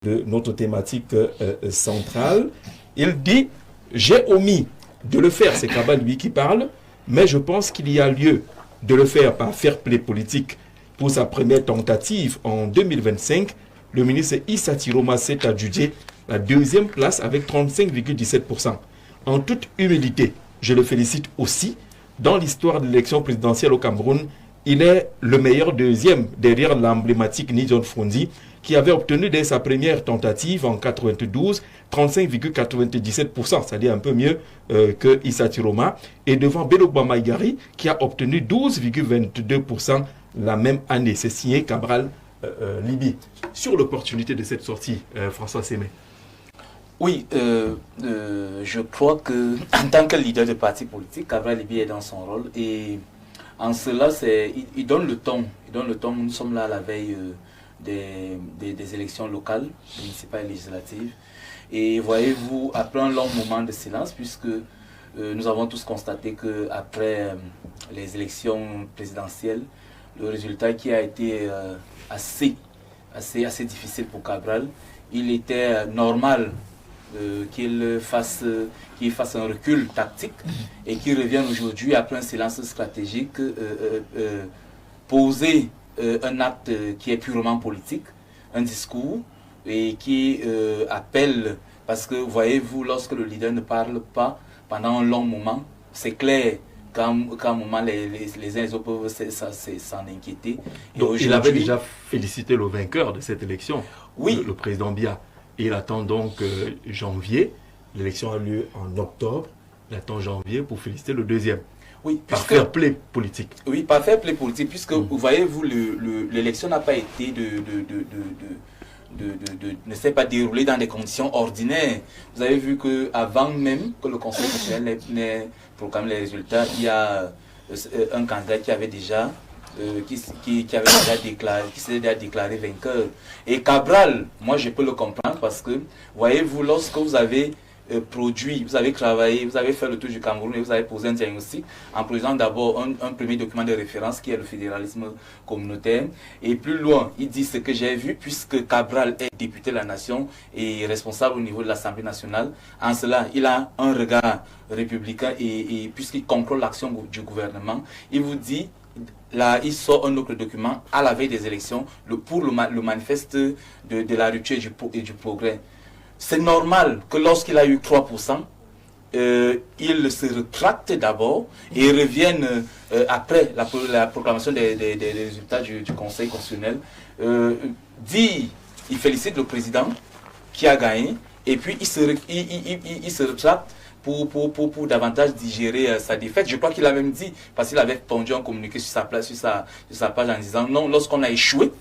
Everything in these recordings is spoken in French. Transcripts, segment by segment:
de notre thématique centrale. Il dit « J'ai omis de le faire », c'est Cabral lui qui parle, mais je pense qu'il y a lieu de le faire par fair play politique. Pour sa première tentative en 2025, le ministre Issa Tiroma s'est adjugé la deuxième place avec 35,17%. En toute humilité, je le félicite aussi. Dans l'histoire de l'élection présidentielle au Cameroun, il est le meilleur deuxième derrière l'emblématique Nidjon Frondi qui avait obtenu dès sa première tentative en 92 35,97%, c'est-à-dire un peu mieux que Issa Tiroma, et devant Belogba Maïgari qui a obtenu 12,22% la même année. C'est signé Cabral Libye. Sur l'opportunité de cette sortie, François Sémé. Oui, je crois que en tant que leader de parti politique, Cabral Libye est dans son rôle et en cela, il donne le ton. Il donne le ton. Nous sommes là à la veille des élections locales, municipales et législatives. Et voyez-vous, après un long moment de silence, puisque nous avons tous constaté qu'après les élections présidentielles, le résultat qui a été assez difficile pour Cabral, il était normal qu'il fasse un recul tactique et qu'il revienne aujourd'hui après un silence stratégique poser un acte qui est purement politique, un discours et qui appelle, parce que voyez-vous, lorsque le leader ne parle pas pendant un long moment, c'est clair qu'à un moment les uns et les autres peuvent s'en inquiéter. Donc il avait déjà félicité le vainqueur de cette élection, oui. le président Biya. Il attend donc janvier, l'élection a lieu en octobre, il attend janvier pour féliciter le deuxième. Oui, par fair play politique. Oui, par fair play politique, puisque vous voyez-vous, l'élection n'a pas été ne s'est pas déroulée dans des conditions ordinaires. Vous avez vu qu'avant même que le Conseil constitutionnel n'ait proclamé les résultats, il y a un candidat qui avait déjà qui s'est déjà déclaré vainqueur. Et Cabral, moi je peux le comprendre parce que, voyez-vous, lorsque vous avez produit, vous avez travaillé, vous avez fait le tour du Cameroun et vous avez posé un diagnostic en produisant d'abord un premier document de référence qui est le fédéralisme communautaire. Et plus loin, il dit ce que j'ai vu, puisque Cabral est député de la nation et responsable au niveau de l'Assemblée nationale. En cela, il a un regard républicain et puisqu'il contrôle l'action du gouvernement, il vous dit, là, il sort un autre document à la veille des élections pour le manifeste de la rupture et du progrès. C'est normal que lorsqu'il a eu 3%, il se rétracte d'abord et revienne après la proclamation des résultats du Conseil constitutionnel. Il félicite le président qui a gagné et puis il se rétracte pour davantage digérer sa défaite. Je crois qu'il a même dit, parce qu'il avait pondu un communiqué sur sa page en disant non, lorsqu'on a échoué,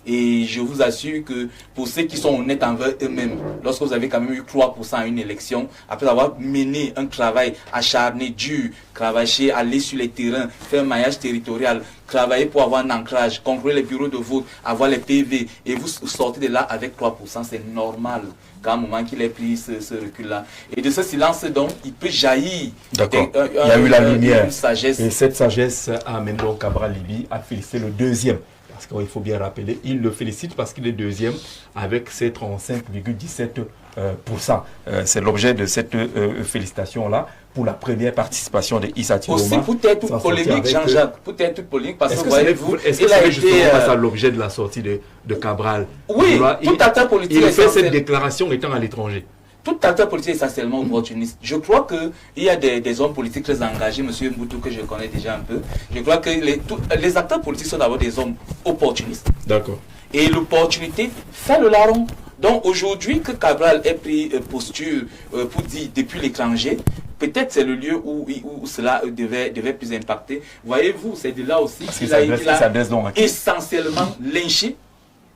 et je vous assure que pour ceux qui sont honnêtes envers eux-mêmes, lorsque vous avez quand même eu 3% à une élection, après avoir mené un travail acharné, dur, travailler, aller sur les terrains, faire un maillage territorial, travailler pour avoir un ancrage, contrôler les bureaux de vote, avoir les PV, et vous sortez de là avec 3%, c'est normal qu'à un moment qu'il ait pris ce recul-là. Et de ce silence, donc, il peut jaillir. D'accord. Il y a eu la lumière. Une sagesse. Et cette sagesse amène donc Cabral Libye à féliciter le deuxième. Parce qu'il faut bien rappeler, il le félicite parce qu'il est deuxième avec ses 35,17%. C'est l'objet de cette félicitation-là pour la première participation de Issa Tiroma. Aussi, peut-être toute polémique, Jean-Jacques. Peut-être toute polémique parce que voyez-vous, il a été justement ça l'objet de la sortie de Cabral. Oui, tout acteur politique. Il fait cette déclaration étant à l'étranger. Tout acteur politique est essentiellement opportuniste. Je crois qu'il y a des hommes politiques très engagés, M. Mboutou, que je connais déjà un peu. Je crois que les acteurs politiques sont d'abord des hommes opportunistes. D'accord. Et l'opportunité fait le larron. Donc aujourd'hui que Cabral ait pris posture pour dire depuis l'étranger, peut-être c'est le lieu où cela devait plus impacter. Voyez-vous, c'est de là aussi qu'il a essentiellement lynché,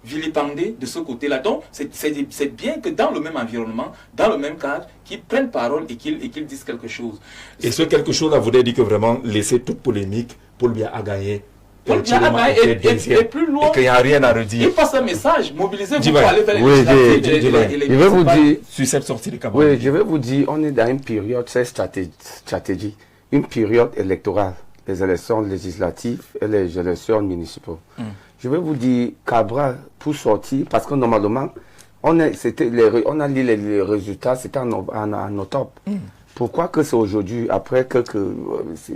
vilipendé de ce côté-là. Donc, c'est bien que dans le même environnement, dans le même cadre, qu'ils prennent parole et qu'ils disent quelque chose. Et ce quelque chose-là voudrait dire que vraiment laisser toute polémique, Paul Biya a gagné. Paul Biya a gagné et plus loin. Et qu'il n'y a rien à redire. Il passe un message, mobilisez-vous pour aller vers les législatives. Je vais vous dire, sur cette sortie de Cameroun. Oui, je vais vous dire, on est dans une période, c'est stratégie, une période électorale, les élections législatives et les élections municipales. Je vais vous dire, Cabral, pour sortir, parce que normalement, On a lu les résultats, c'était en octobre. Pourquoi que c'est aujourd'hui, après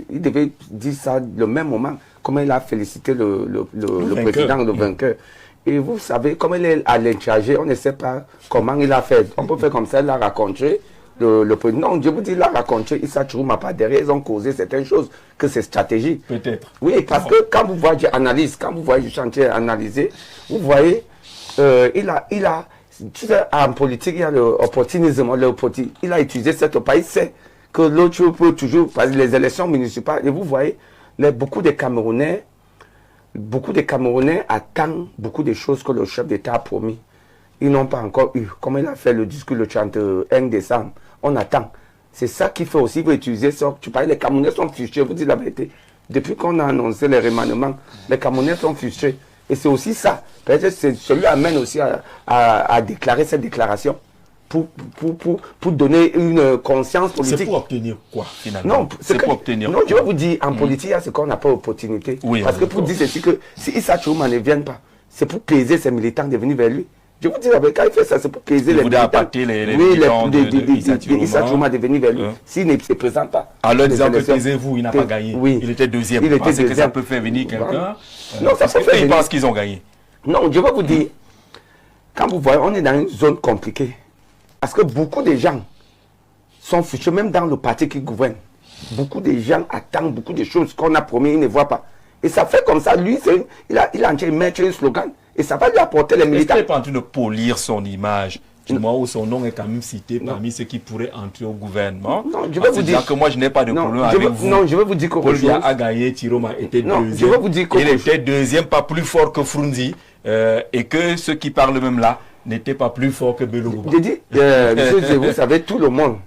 il devait dire ça le même moment, comme il a félicité le président, le vainqueur. Et vous savez, comme il est à l'incharger, on ne sait pas comment il a fait. On peut faire comme ça, il a raconté. Non, je vous dis, il a raconté, Issa Chiroma pas derrière, ils ont causé certaines choses, que c'est stratégique. Peut-être. Oui, parce que quand vous voyez analyse, quand vous voyez chantier analysé, vous voyez, il a tu sais, en politique, il y a l'opportunisme. Il a utilisé cette pays, c'est que l'autre peut toujours, parce que les élections municipales, et vous voyez, beaucoup de Camerounais attendent beaucoup de choses que le chef d'État a promis. Ils n'ont pas encore eu. Comme il a fait le discours le 31 décembre, on attend. C'est ça qu'il faut aussi, vous utiliser ça. Tu parles, les Camerounais sont frustrés, je vous dis la vérité. Depuis qu'on a annoncé les remaniements, les Camerounais sont frustrés. Et c'est aussi ça. Peut-être que celui amène aussi à déclarer cette déclaration pour donner une conscience politique. C'est pour obtenir quoi, finalement? Non, c'est pour obtenir. Non, je vais vous dire, en politique, il y a ce qu'on n'a pas opportunité. Oui, parce que pour dire ceci, que si Issa Chiroma ne vient pas, c'est pour plaiser ses militants de venir vers lui. Je vous dis, quand il fait ça, c'est pour plaiser les militants. Les militants Issa Chiroma de venir vers lui. S'il ne se présente pas. Alors, disant que plaisez-vous, il n'a pas gagné. Oui. Il était deuxième. Il était Parce que ça deuxième. peut faire venir quelqu'un. Non, ça peut faire venir. Ils pensent qu'ils ont gagné. Non, je vais vous dire, quand vous voyez, on est dans une zone compliquée. Parce que beaucoup de gens sont fichus, même dans le parti qui gouverne. Beaucoup de gens attendent beaucoup de choses qu'on a promis, ils ne voient pas. Et ça fait comme ça, lui, il a en train de mettre un slogan. Et ça va lui apporter les militants. Est-ce qu'il n'est pas en train de polir son image, du moment où son nom est quand même cité parmi ceux qui pourraient entrer au gouvernement? Non, je vais vous dire que moi, je n'ai pas de problème avec vous. Non, je vais vous dire que Paul Biya a gagné, Chiroma était deuxième. Je vais vous dire il était deuxième, pas plus fort que Frunzi, et que ceux qui parlent même là n'étaient pas plus forts que Bello Bouba. Je dis, monsieur, vous savez, tout le monde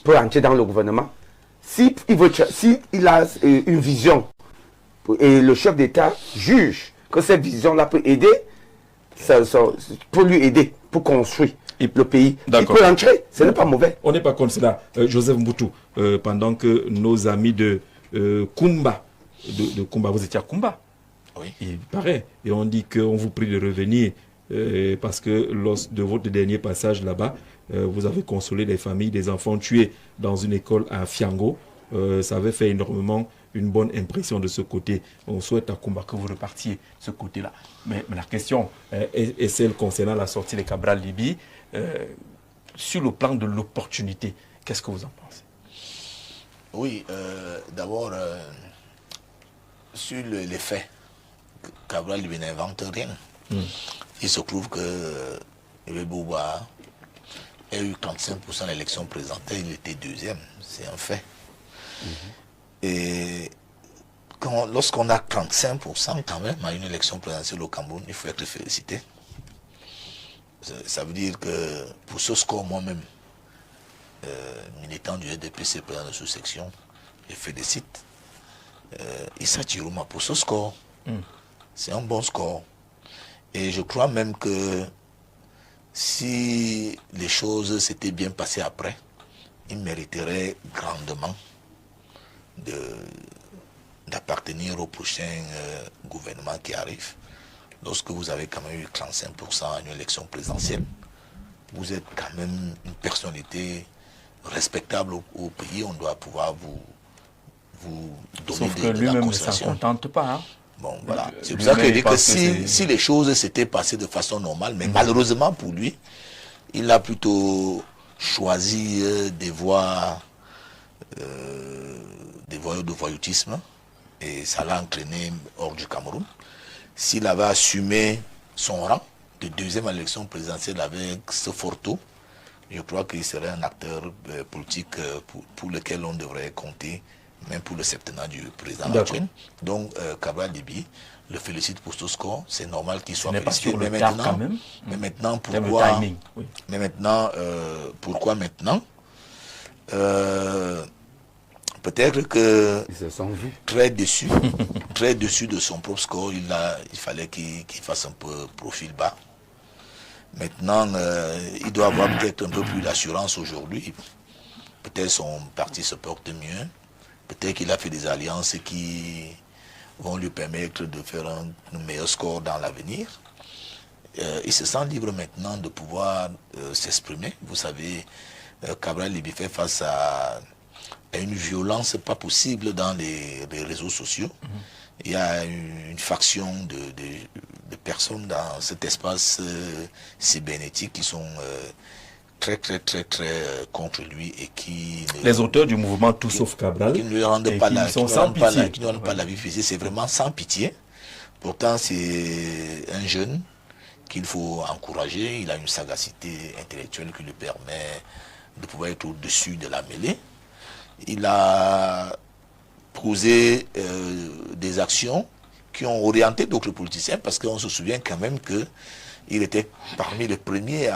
peut entrer dans le gouvernement. S'il a une vision, et le chef d'État juge que cette vision-là peut aider, pour lui aider, pour construire le pays. Il peut entrer, ce n'est pas mauvais. On n'est pas comme cela. Joseph Mboutou, pendant que nos amis de Kumba, de Kumba, vous étiez à Kumba? Oui. Il paraît. Et on dit qu'on vous prie de revenir parce que lors de votre dernier passage là-bas, vous avez consolé les familles des enfants tués dans une école à Fiango. Ça avait fait énormément une bonne impression de ce côté. On souhaite à Kumba que vous repartiez de ce côté-là. Mais la question est celle concernant la sortie de Cabral Libye. Sur le plan de l'opportunité, qu'est-ce que vous en pensez? Oui, d'abord, sur les faits, Cabral Libye n'invente rien. Il se trouve que Bouba a eu 35% de l'élection présentée, il était deuxième, c'est un fait. Et lorsqu'on a 35% quand même à une élection présidentielle au Cameroun, il faut être félicité. Ça veut dire que pour ce score, moi-même, militant du SDPC, président de sous-section, je félicite Issa Chiroma pour ce score. C'est un bon score. Et je crois même que si les choses s'étaient bien passées après, il mériterait grandement d'appartenir au prochain gouvernement qui arrive. Lorsque vous avez quand même eu 35% à une élection présidentielle, vous êtes quand même une personnalité respectable au pays, on doit pouvoir vous donner Sauf que lui-même ne s'en contente pas. Hein. Bon, voilà. C'est pour ça que je dis que si les choses s'étaient passées de façon normale, mais malheureusement pour lui, il a plutôt choisi des voies de voyoutisme, et ça l'a entraîné hors du Cameroun. S'il avait assumé son rang de deuxième à l'élection présidentielle avec ce fort taux, je crois qu'il serait un acteur politique pour lequel on devrait compter, même pour le septennat du président actuel. Donc, Cabral Libye le félicite pour ce score. C'est normal qu'il soit félicité. Mais maintenant, pourquoi maintenant peut-être que très déçu de son propre score, il fallait qu'il fasse un peu profil bas. Maintenant, il doit avoir peut-être un peu plus d'assurance aujourd'hui. Peut-être son parti se porte mieux. Peut-être qu'il a fait des alliances qui vont lui permettre de faire un meilleur score dans l'avenir. il se sent libre maintenant de pouvoir s'exprimer. Vous savez, Cabral Libye fait face à une violence pas possible dans les réseaux sociaux. Il y a une faction de personnes dans cet espace cybernétique qui sont très contre lui et qui... Les auteurs du mouvement Tout sauf Cabral, qui ne lui rendent pas la, qui ne rendent pas la vie physique, c'est vraiment sans pitié. Pourtant, c'est un jeune qu'il faut encourager. Il a une sagacité intellectuelle qui lui permet de pouvoir être au-dessus de la mêlée. Il a posé des actions qui ont orienté d'autres politiciens, parce qu'on se souvient quand même qu'il était parmi les premiers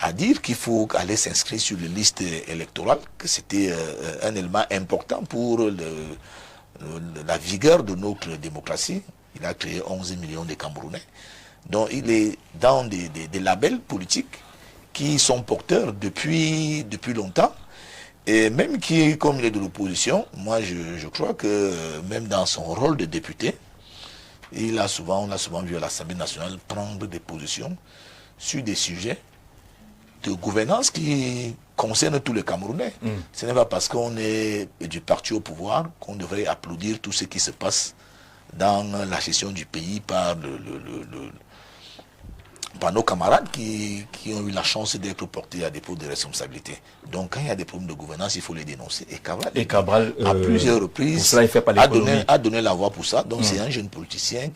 à dire qu'il faut aller s'inscrire sur les listes électorales, que c'était un élément important pour la vigueur de notre démocratie. Il a créé 11 millions de Camerounais. Donc il est dans des labels politiques qui sont porteurs depuis longtemps. Et même comme il est de l'opposition, moi je crois que même dans son rôle de député, on l'a souvent vu à l'Assemblée nationale prendre des positions sur des sujets de gouvernance qui concernent tous les Camerounais. Ce n'est pas parce qu'on est du parti au pouvoir qu'on devrait applaudir tout ce qui se passe dans la gestion du pays par nos camarades qui ont eu la chance d'être portés à des postes de responsabilité. Donc quand il y a des problèmes de gouvernance, il faut les dénoncer. Et Cabral à plusieurs reprises, cela, il fait pas a donné la voix pour ça. Donc c'est un jeune politicien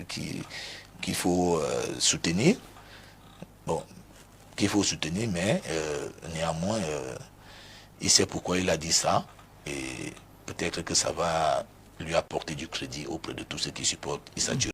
qu'il faut soutenir. Bon, qu'il faut soutenir, mais néanmoins, il sait pourquoi il a dit ça. Et peut-être que ça va lui apporter du crédit auprès de tous ceux qui supportent Issa Diop.